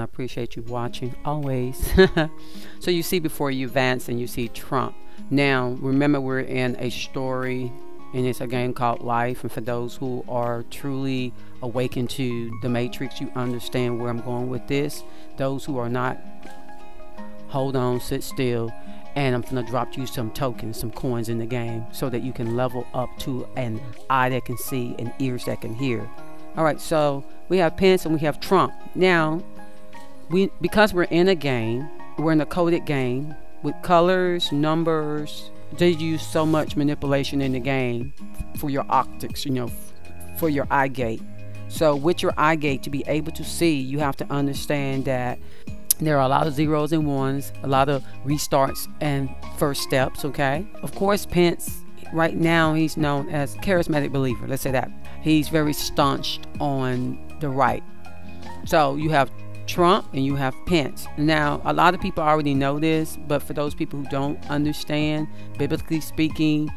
and I appreciate you watching always. So you see before you Vance and you see Trump. Now remember, we're in a story, and it's a game called Life. And for those who are truly awakened to the Matrix, you understand where I'm going with this. Those who are not, hold on, sit still, and I'm gonna drop you some tokens, some coins in the game, so that you can level up to an eye that can see and ears that can hear. All right, so we have Pence and we have Trump. Now, because we're in a game, we're in a coded game with colors, numbers. They use so much manipulation in the game for your optics, you know, for your eye gate. So with your eye gate, to be able to see, you have to understand that there are a lot of zeros and ones, a lot of restarts and first steps, okay? Of course, Pence, right now, he's known as charismatic believer. Let's say that. He's very staunched on the right. So you have Trump and you have Pence. Now, a lot of people already know this, but for those people who don't understand, biblically speaking,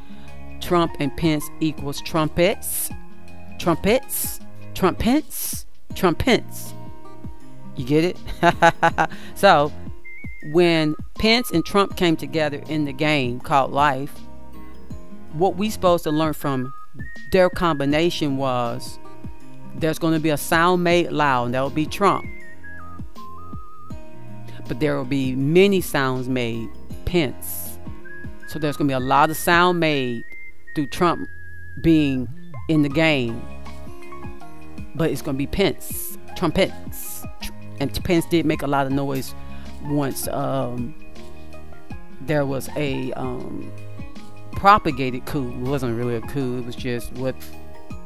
Trump and Pence equals trumpets, trumpets, trumpence, trumpence. You get it? So when Pence and Trump came together in the game called Life, what we supposed to learn from their combination was there's going to be a sound made loud, and that will be Trump. But there will be many sounds made Pence. So there's going to be a lot of sound made through Trump being in the game. But it's going to be Pence, trumpets. And Pence did make a lot of noise once there was a propagated coup. It wasn't really a coup, it was just what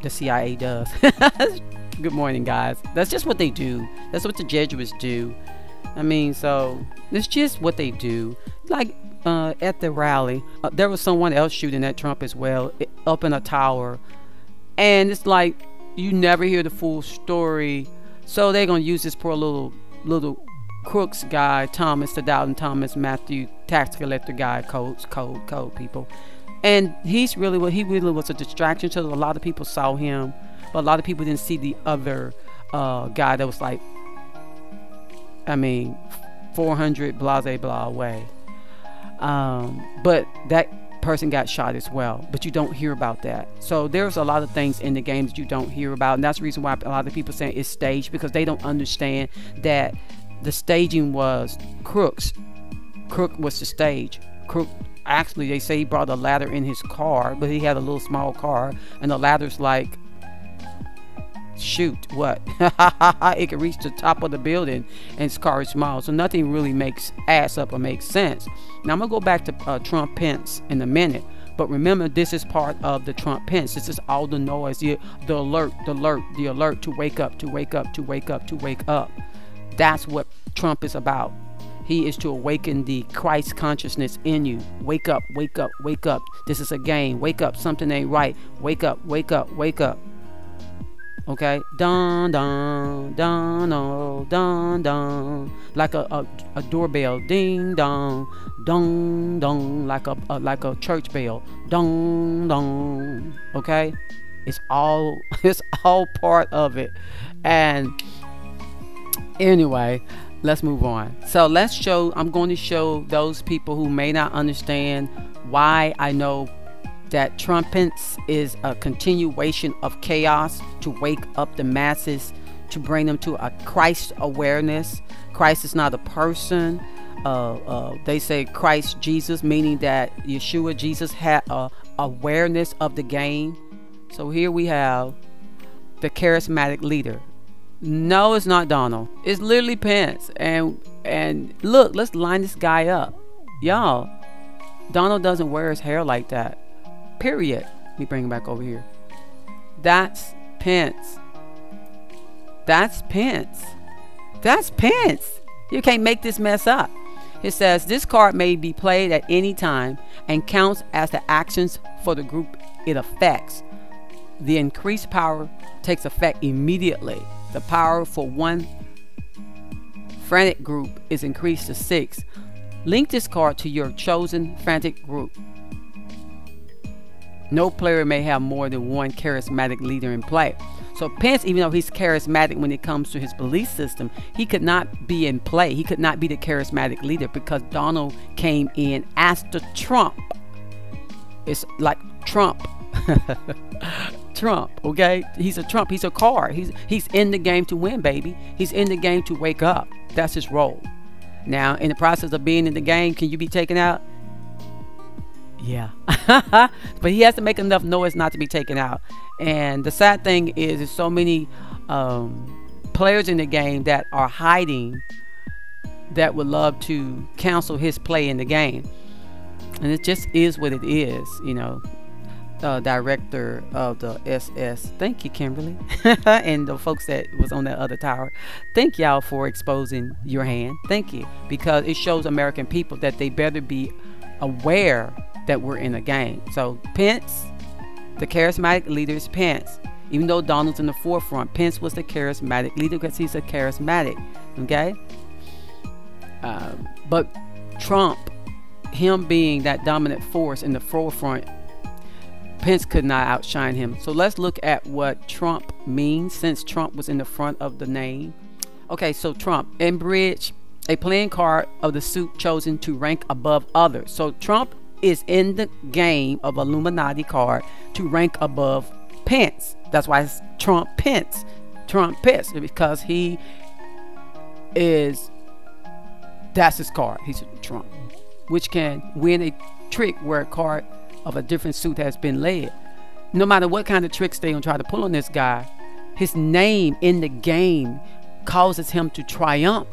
the CIA does. Good morning, guys. That's just what they do. That's what the Jesuits do. I mean, so it's just what they do. Like at the rally, there was someone else shooting at Trump as well, up in a tower, and it's like you never hear the full story. So they're gonna use this poor little crooks guy, Thomas, the Doubting Thomas, Matthew, tax collector guy, code people. And he really was a distraction. So a lot of people saw him, but a lot of people didn't see the other guy that was like, I mean, 400 blase blah away. But that person got shot as well, but you don't hear about that. So there's a lot of things in the games that you don't hear about, and that's the reason why a lot of people saying it's staged, because they don't understand that the staging was Crook was the stage. Crook, actually, they say he brought a ladder in his car, but he had a little small car, and the ladder's like, shoot, what? It could reach the top of the building, and his car is small, so nothing really adds up or makes sense. Now I'm gonna go back to Trump Pence in a minute, but remember, this is part of the Trump Pence. This is all the noise, the alert to wake up, to wake up, to wake up, to wake up. That's what Trump is about. He is to awaken the Christ consciousness in you. Wake up, wake up, wake up. This is a game. Wake up, something ain't right. Wake up, wake up, wake up. Okay, dun dun dun oh, dun dun, like a doorbell, ding dong, dong dong, like a church bell, dong dong. Okay, it's all part of it. And anyway, let's move on. So I'm going to show those people who may not understand why I know that Trumpence is a continuation of chaos to wake up the masses, to bring them to a Christ awareness. Christ is not a person. They say Christ Jesus, meaning that Yeshua Jesus had a awareness of the game. So here we have the charismatic leader. No, it's not Donald. It's literally Pence. And look, let's line this guy up. Y'all, Donald doesn't wear his hair like that. Period. Let me bring him back over here. That's Pence. That's Pence. That's Pence. You can't make this mess up. It says this card may be played at any time and counts as the actions for the group it affects. The increased power takes effect immediately. The power for one frantic group is increased to 6. Link this card to your chosen frantic group. No player may have more than one charismatic leader in play. So Pence, even though he's charismatic when it comes to his belief system, he could not be in play. He could not be the charismatic leader because Donald came in after Trump. It's like Trump. Trump, okay? He's a Trump. He's a card. He's in the game to win, baby. He's in the game to wake up. That's his role. Now, in the process of being in the game, can you be taken out? Yeah. But he has to make enough noise not to be taken out. And the sad thing is there's so many players in the game that are hiding that would love to cancel his play in the game. And it just is what it is, you know. Director of the SS, thank you, Kimberly. And the folks that was on that other tower, thank y'all for exposing your hand. Thank you, because it shows American people that they better be aware that we're in a game. So Pence, the charismatic leader is Pence. Even though Donald's in the forefront, Pence was the charismatic leader because he's a charismatic, okay? But Trump, him being that dominant force in the forefront, Pence could not outshine him. So let's look at what Trump means, since Trump was in the front of the name. Okay, so Trump, in bridge, a playing card of the suit chosen to rank above others. So Trump is in the game of Illuminati card to rank above Pence. That's why it's Trumpence. Trumpence, because he is, that's his card. He's a Trump, which can win a trick where a card of a different suit has been led. No matter what kind of tricks they gonna try to pull on this guy, his name in the game causes him to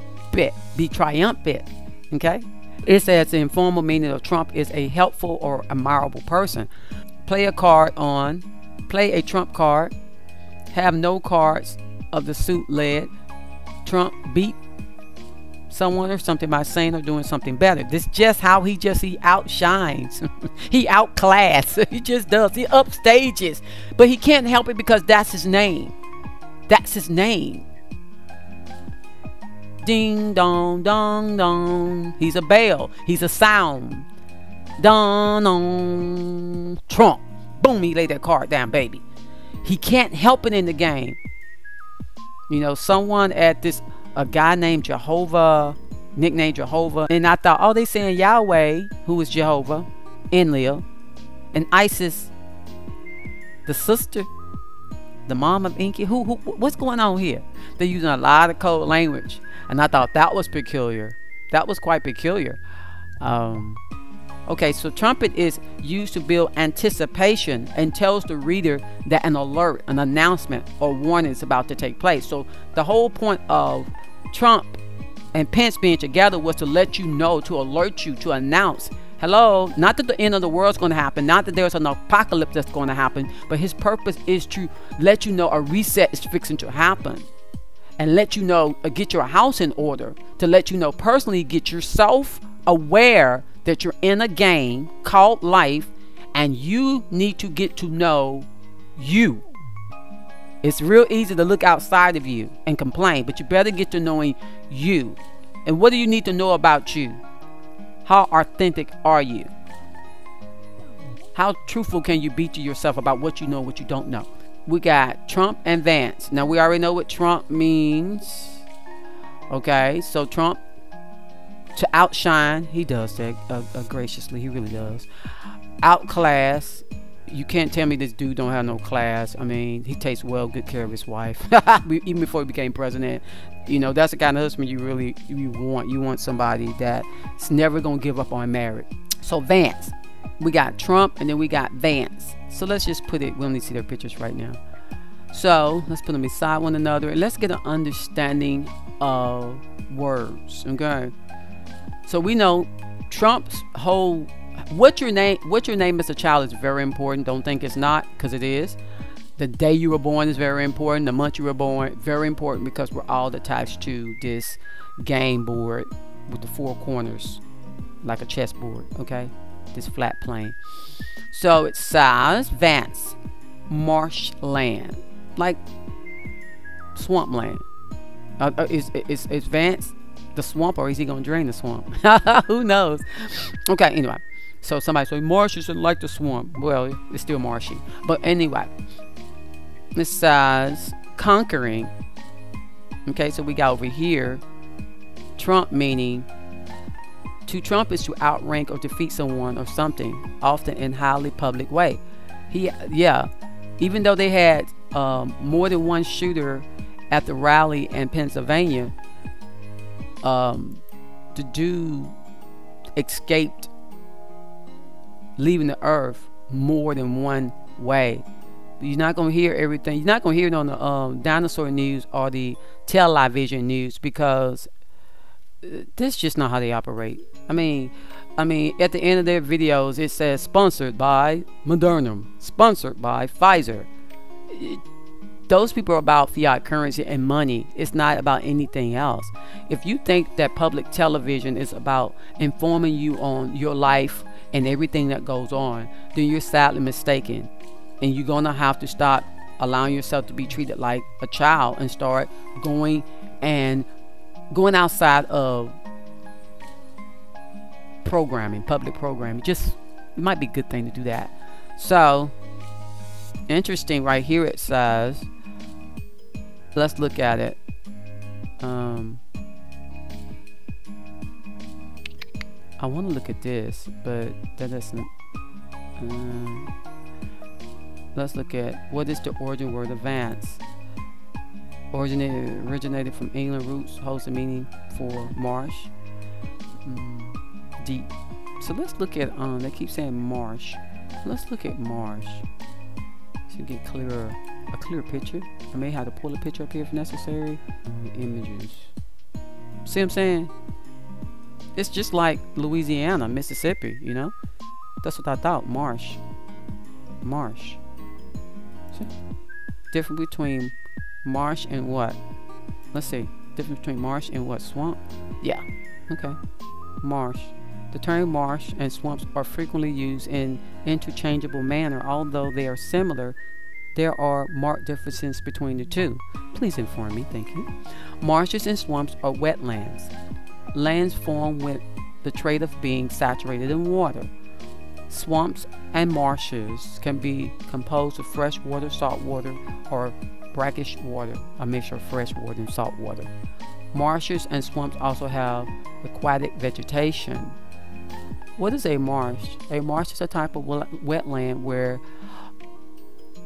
be triumphant. Okay, it says the informal meaning of Trump is a helpful or admirable person. Play a card on, play a Trump card, have no cards of the suit led. Trump beat someone or something by saying or doing something better. This just how he outshines. He outclass. He just does. He upstages. But he can't help it because that's his name. That's his name. Ding dong dong dong. He's a bell. He's a sound. Dong dong. Trump. Boom, he laid that card down, baby. He can't help it in the game. You know, someone at this, a guy named Jehovah, nicknamed Jehovah, and I thought, oh, they saying Yahweh, who is Jehovah, Enlil, and Isis, the sister, the mom of Enki. What's going on here? They're using a lot of code language, and I thought that was peculiar. That was quite peculiar. Okay, so trumpet is used to build anticipation and tells the reader that an alert, an announcement, or warning is about to take place. So the whole point of Trump and Pence being together was to let you know, to alert you, to announce, hello, not that the end of the world is going to happen, not that there's an apocalypse that's going to happen, but his purpose is to let you know a reset is fixing to happen. And let you know, get your house in order, to let you know personally, get yourself aware that you're in a game called life, and you need to get to know you. It's real easy to look outside of you and complain, but you better get to knowing you. And what do you need to know about you? How authentic are you? How truthful can you be to yourself about what you know and what you don't know? We got Trump and Vance. Now we already know what Trump means. Okay, so Trump, to outshine, he does that graciously. He really does. Outclass. You can't tell me this dude don't have no class. I mean, he takes good care of his wife. Even before he became president. You know, that's the kind of husband you want. You want somebody that's never gonna give up on marriage. So Vance. We got Trump and then we got Vance. So let's just put it, we don't need to see their pictures right now. So let's put them beside one another and let's get an understanding of words. Okay. So we know Trump's whole, what your name as a child is very important. Don't think it's not, because it is. The day you were born is very important. The month you were born, very important, because we're all attached to this game board with the four corners, like a chessboard, okay? This flat plane. So it's size, Vance, marshland, like swampland. Is Vance the swamp, or is he gonna drain the swamp? Who knows? Okay, anyway, So somebody say marsh isn't like the swamp. Well, it's still marshy. But anyway, it says conquering. Okay, so we got over here Trump, meaning to trump is to outrank or defeat someone or something, often in highly public way. Even though they had more than one shooter at the rally in Pennsylvania, the dude escaped leaving the earth more than one way. You're not going to hear everything. You're not going to hear it on the dinosaur news or the television news, because this is just not how they operate. I mean, at the end of their videos, it says sponsored by Moderna, sponsored by Pfizer. Those people are about fiat currency and money. It's not about anything else. If you think that public television is about informing you on your life and everything that goes on, then you're sadly mistaken. And you're going to have to stop allowing yourself to be treated like a child and start going outside of programming, public programming. It might be a good thing to do that. So, interesting right here it says, let's look at it. I want to look at this, but that doesn't. Let's look at what is the origin word vance. Originated from England, roots holds the meaning for marsh, deep. So let's look at they keep saying marsh. Let's look at marsh to get a clear picture. I may have to pull a picture up here if necessary. Images. See what I'm saying? It's just like Louisiana, Mississippi. You know, that's what I thought. Marsh. See? Difference between marsh and what? Let's see. Difference between marsh and what? Swamp? Yeah. Okay. Marsh. The term marsh and swamps are frequently used in interchangeable manner. Although they are similar, there are marked differences between the two. Please inform me. Thank you. Marshes and swamps are wetlands. Lands formed with the trait of being saturated in water. Swamps and marshes can be composed of fresh water, salt water, or brackish water, a mixture of fresh water and salt water. Marshes and swamps also have aquatic vegetation. What is a marsh? A marsh is a type of wetland where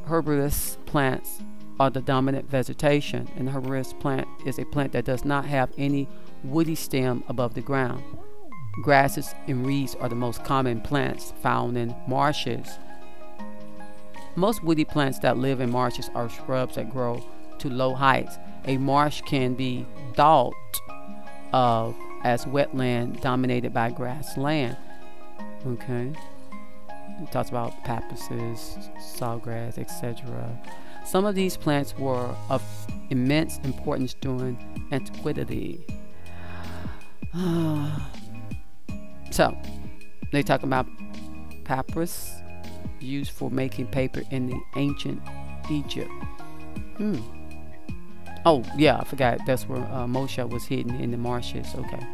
herbaceous plants are the dominant vegetation. And the herbaceous plant is a plant that does not have any woody stem above the ground. Grasses and reeds are the most common plants found in marshes. Most woody plants that live in marshes are shrubs that grow to low heights. A marsh can be thought of as wetland dominated by grassland. Okay. It talks about papaces, sawgrass, etc. Some of these plants were of immense importance during antiquity. So, they talk about papyrus used for making paper in the ancient Egypt. Oh, yeah, I forgot. That's where Moshe was hidden in the marshes. Okay.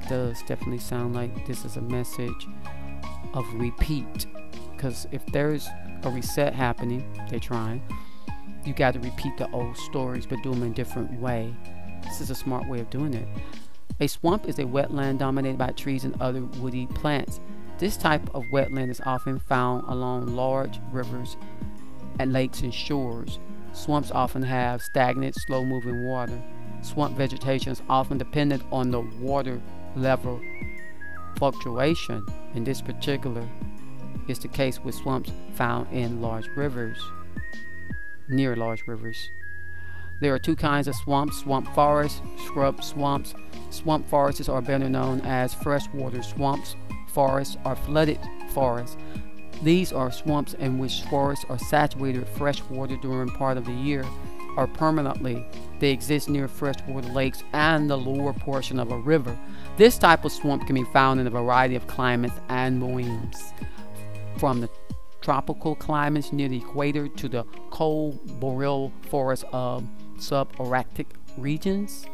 Does definitely sound like this is a message of repeat. Because if there's a reset happening, they're trying, you got to repeat the old stories but do them in a different way. This is a smart way of doing it. A swamp is a wetland dominated by trees and other woody plants. This type of wetland is often found along large rivers and lakes and shores. Swamps often have stagnant, slow-moving water. Swamp vegetation is often dependent on the water level fluctuation. In this particular is the case with swamps found in large rivers, near large rivers. There are two kinds of swamps: swamp forests, scrub swamps. Swamp forests are better known as freshwater swamps. Forests are flooded forests. These are swamps in which forests are saturated with fresh water during part of the year or permanently. They exist near freshwater lakes and the lower portion of a river. This type of swamp can be found in a variety of climates and biomes, from the tropical climates near the equator to the cold boreal forests of subarctic regions.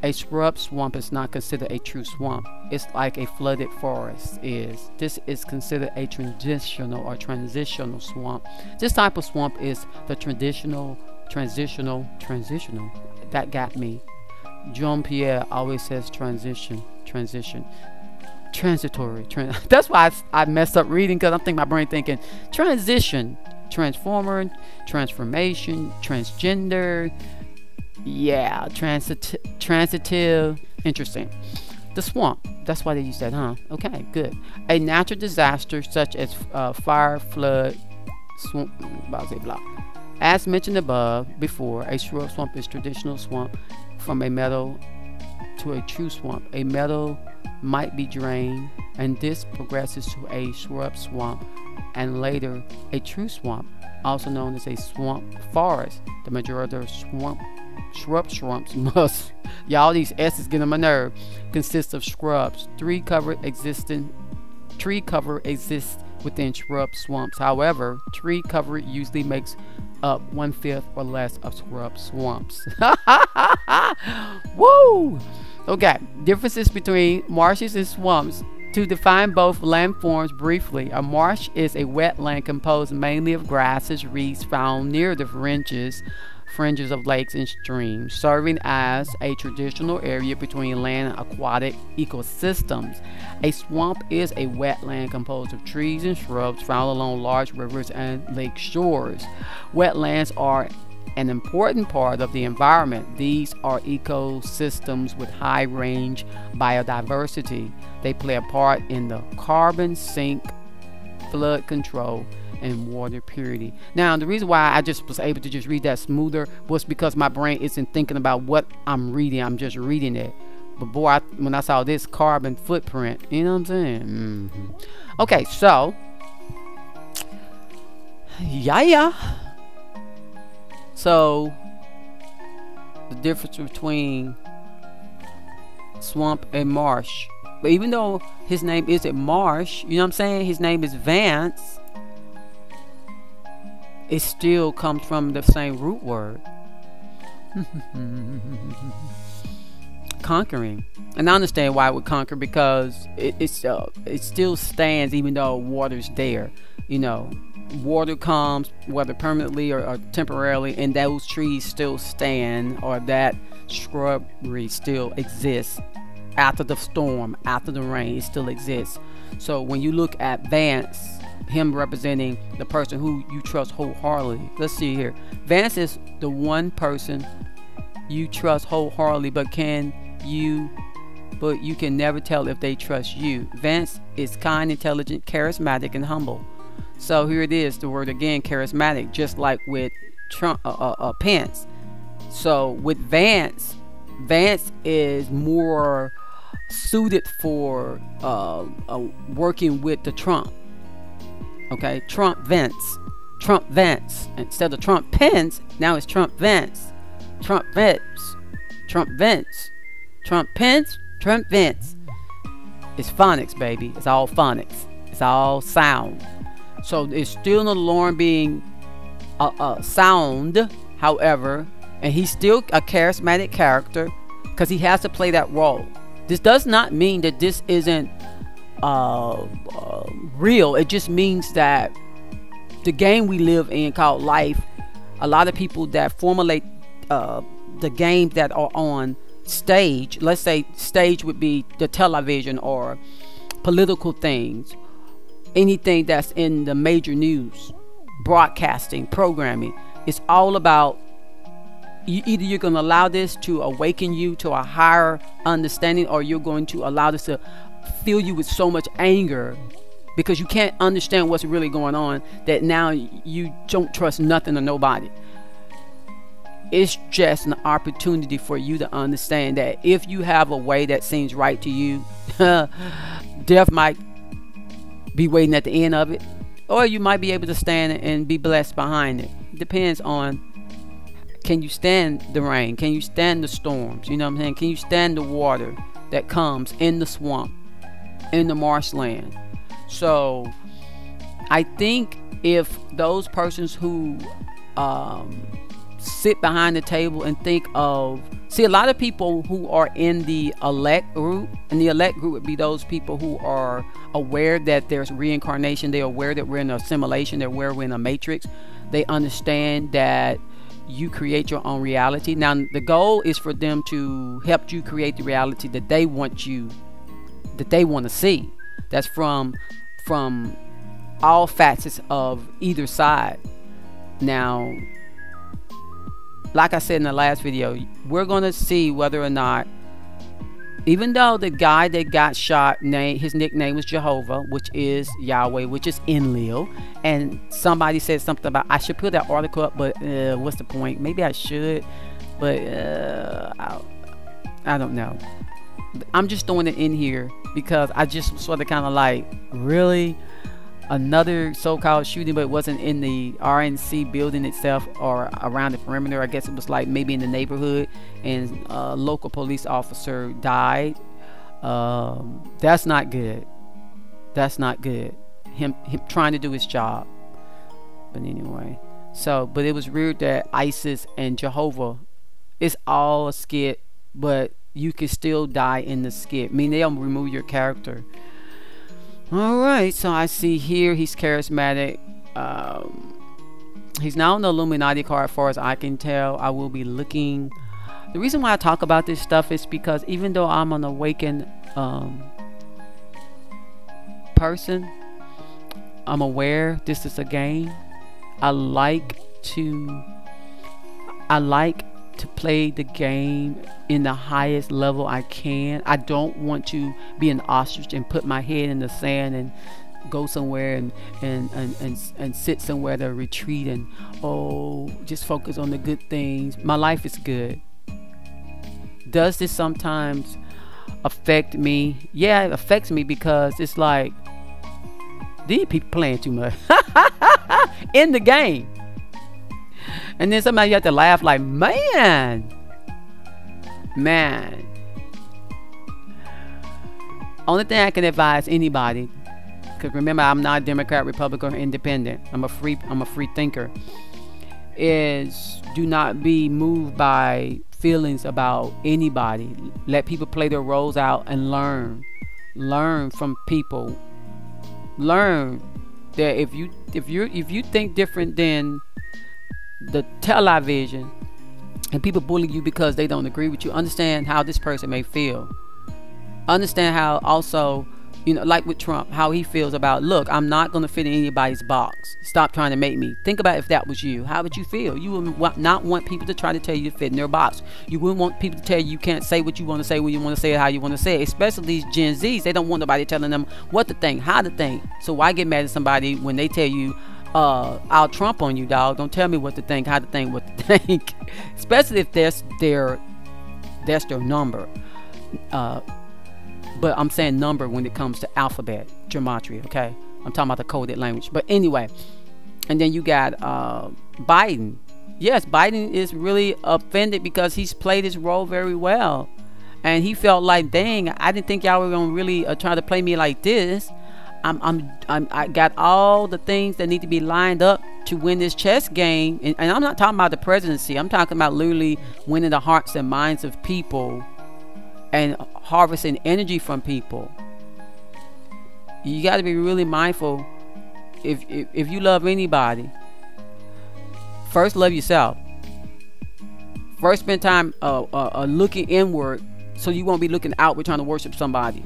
A scrub swamp is not considered a true swamp. It's like a flooded forest is. This is considered a transitional or transitional swamp. This type of swamp is the transitional. That got me. Jean-Pierre always says transition. Transitory. That's why I messed up reading, because I'm thinking my brain thinking transition, transformer, transformation, transgender. Yeah, transitive. Interesting. The swamp. That's why they use that, huh? Okay, good. A natural disaster such as fire, flood, swamp, blah. As mentioned before, a shrub swamp is traditional swamp from a meadow to a true swamp. A meadow might be drained, and this progresses to a shrub swamp, and later a true swamp, also known as a swamp forest. The majority of swamps must, y'all, these S's get on my nerve, consist of shrubs. Tree cover exists within shrub swamps. However, tree cover usually makes up 1/5 or less of shrub swamps. Woo! Okay, differences between marshes and swamps. To define both landforms briefly, a marsh is a wetland composed mainly of grasses, reeds found near the fringes of lakes and streams, serving as a traditional area between land and aquatic ecosystems. A swamp is a wetland composed of trees and shrubs found along large rivers and lake shores. Wetlands are an important part of the environment. These are ecosystems with high range biodiversity. They play a part in the carbon sink, flood control, and water purity. Now, the reason why I just was able to just read that smoother was because my brain isn't thinking about what I'm reading. I'm just reading it. But boy, when I saw this carbon footprint, you know what I'm saying? Okay, so yeah. So the difference between swamp and marsh. But even though his name isn't Marsh, you know what I'm saying? His name is Vance. It still comes from the same root word. Conquering. And I understand why it would conquer, because it still stands even though water's there. You know, water comes, whether permanently or temporarily, and those trees still stand, or that shrubbery still exists after the storm, after the rain. It still exists. So when you look at Vance, him representing the person who you trust wholeheartedly. Let's see here. Vance is the one person you trust wholeheartedly, but you can never tell if they trust you. Vance is kind, intelligent, charismatic, and humble. So here it is, the word again, charismatic, just like with Pence. So with Vance is more suited for working with the Trump. Okay, Trumpvance. Instead of Trumpence, now it's Trumpvance. Trumpvance. It's phonics, baby. It's all phonics. It's all sound. So it's still an alarm being sound, however, and he's still a charismatic character because he has to play that role. This does not mean that this isn't real. It just means that the game we live in called life, a lot of people that formulate the games that are on stage, let's say stage would be the television or political things, anything that's in the major news, broadcasting, programming. It's all about either you're going to allow this to awaken you to a higher understanding, or you're going to allow this to fill you with so much anger because you can't understand what's really going on, that now you don't trust nothing or nobody. It's just an opportunity for you to understand that if you have a way that seems right to you, death might be waiting at the end of it, or you might be able to stand and be blessed behind it. It depends on, can you stand the rain? Can you stand the storms? You know what I'm saying? Can you stand the water that comes in the swamp, in the marshland? So I think if those persons who sit behind the table and think of See, a lot of people who are in the elect group, and the elect group would be those people who are aware that there's reincarnation. They're aware that we're in a simulation. They're aware we're in a matrix. They understand that you create your own reality. Now, the goal is for them to help you create the reality that they want to see. That's from all facets of either side. Now, like I said in the last video, we're going to see whether or not, even though the guy that got shot, his nickname was Jehovah, which is Yahweh, which is Enlil, and somebody said something about, I should put that article up, but what's the point? Maybe I should, but I don't know. I'm just throwing it in here because I just sort of kind of like, really? Another so-called shooting, but it wasn't in the RNC building itself or around the perimeter. I guess it was like maybe in the neighborhood, and a local police officer died. That's not good. That's not good. Him trying to do his job. But anyway, but it was weird that ISIS and Jehovah, it's all a skit, but you can still die in the skit. I mean, they'll remove your character. Alright, so I see here he's charismatic. He's now on the Illuminati card, as far as I can tell. I will be looking. The reason why I talk about this stuff is because even though I'm an awakened person, I'm aware this is a game. I like to play the game in the highest level I can. I don't want to be an ostrich and put my head in the sand and go somewhere and sit somewhere to retreat and just focus on the good things. My life is good. Does this sometimes affect me? Yeah, it affects me because it's like these people playing too much in the game. And then somebody you have to laugh like, man. Only thing I can advise anybody, because remember, I'm not a Democrat, Republican, or Independent. I'm a free thinker. Is do not be moved by feelings about anybody. Let people play their roles out and learn from people. Learn that if you think different than the television and people bully you because they don't agree with you, understand how this person may feel. Understand how also, like with Trump, how he feels about, look, I'm not going to fit in anybody's box. Stop trying to make me. Think about if that was you. How would you feel? You would not want people to try to tell you to fit in their box. You wouldn't want people to tell you can't say what you want to say when you want to say it, how you want to say it. Especially these Gen Zs. They don't want nobody telling them what to think, how to think. So why get mad at somebody when they tell you, I'll Trump on you, dog. Don't tell me what to think, how to think, what to think. Especially if that's their number. But I'm saying number when it comes to alphabet, gematria, okay? I'm talking about the coded language. But anyway, and then you got Biden. Yes, Biden is really offended because he's played his role very well. And he felt like, dang, I didn't think y'all were going to really try to play me like this. I got all the things that need to be lined up to win this chess game. And I'm not talking about the presidency. I'm talking about literally winning the hearts and minds of people and harvesting energy from people. You got to be really mindful. If you love anybody, first love yourself. First spend time looking inward so you won't be looking outward trying to worship somebody,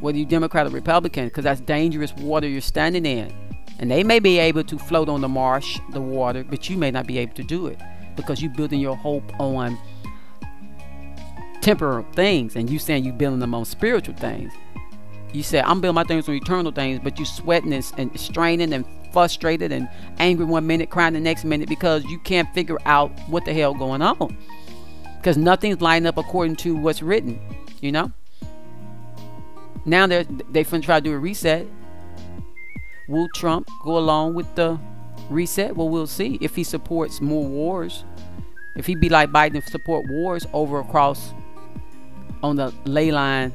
whether you're Democrat or Republican, because that's dangerous water you're standing in. And they may be able to float on the marsh, the water, but you may not be able to do it because you're building your hope on temporal things, and you saying you building them on spiritual things. You say, I'm building my things on eternal things, but you sweating and straining and frustrated and angry one minute, crying the next minute because you can't figure out what the hell going on, because nothing's lining up according to what's written. Now they finna try to do a reset. Will Trump go along with the reset? Well, we'll see if he supports more wars. If he be like Biden, support wars over across on the ley line,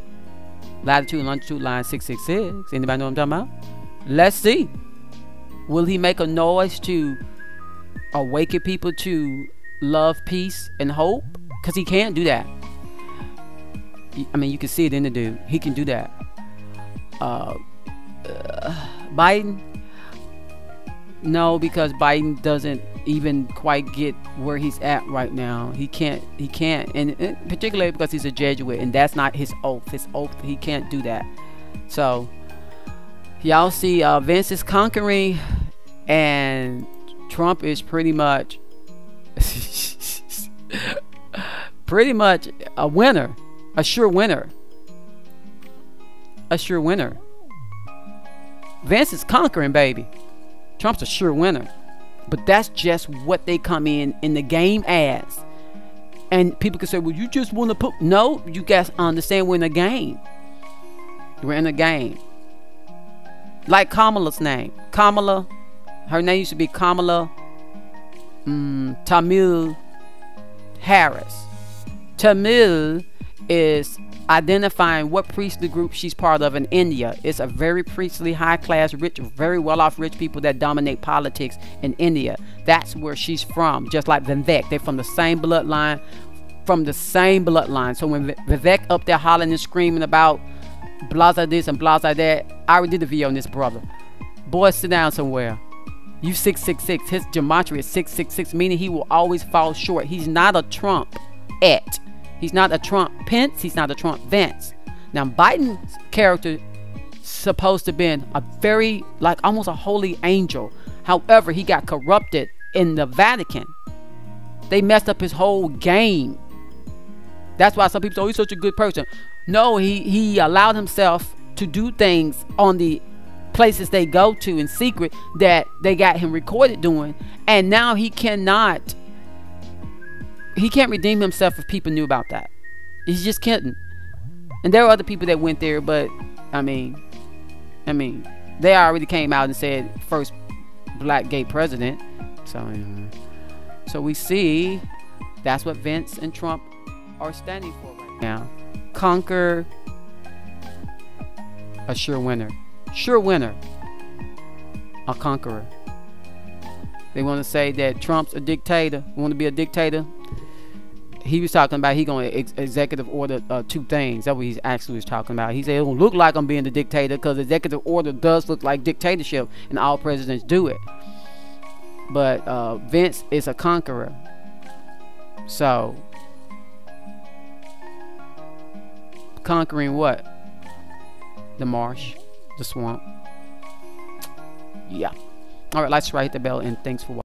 latitude and longitude line 666. Anybody know what I'm talking about? Let's see. Will he make a noise to awaken people to love, peace, and hope? because he can't do that. I mean, you can see it in the dude. He can do that. Biden, no, because Biden doesn't even quite get where he's at right now. He can't, and particularly because he's a Jesuit, and that's not his oath. His oath, he can't do that. So y'all see, Vince is conquering, and Trump is pretty much a winner, a sure winner. Vince is conquering, baby. Trump's a sure winner. But that's just what they come in the game as. And people can say, well, you just want to put... No, you guys understand we're in a game. We're in a game. Like Kamala's name. Kamala. Her name used to be Kamala Tamil Harris. Tamil is identifying what priestly group she's part of in India. It's a very priestly, high class, rich, very well off rich people that dominate politics in India. That's where she's from. Just like Vivek, they're from the same bloodline. So when Vivek up there hollering and screaming about blaza this and blaza that, I already did the video on this brother. Boy, sit down somewhere. You 666. His gematria is 666, meaning he will always fall short. He's not a Trump-et. He's not a Trumpence. He's not a Trumpvance. Now, Biden's character supposed to have been a very, like, almost a holy angel. However, he got corrupted in the Vatican. They messed up his whole game. That's why some people say, oh, he's such a good person. No, he allowed himself to do things on the places they go to in secret that they got him recorded doing. And now he can't redeem himself if people knew about that. He's just kidding. And there were other people that went there, but I mean, they already came out and said first black gay president. So we see that's what Vince and Trump are standing for right now. Conquer, a sure winner. Sure winner. A conqueror. They want to say that Trump's a dictator. Want to be a dictator? He was talking about he going to executive order 2 things. That's what he actually was talking about. He said it don't look like I'm being the dictator because executive order does look like dictatorship, and all presidents do it. But Vince is a conqueror. So conquering what? The marsh, the swamp. Yeah. All right, let's hit the bell, and thanks for watching.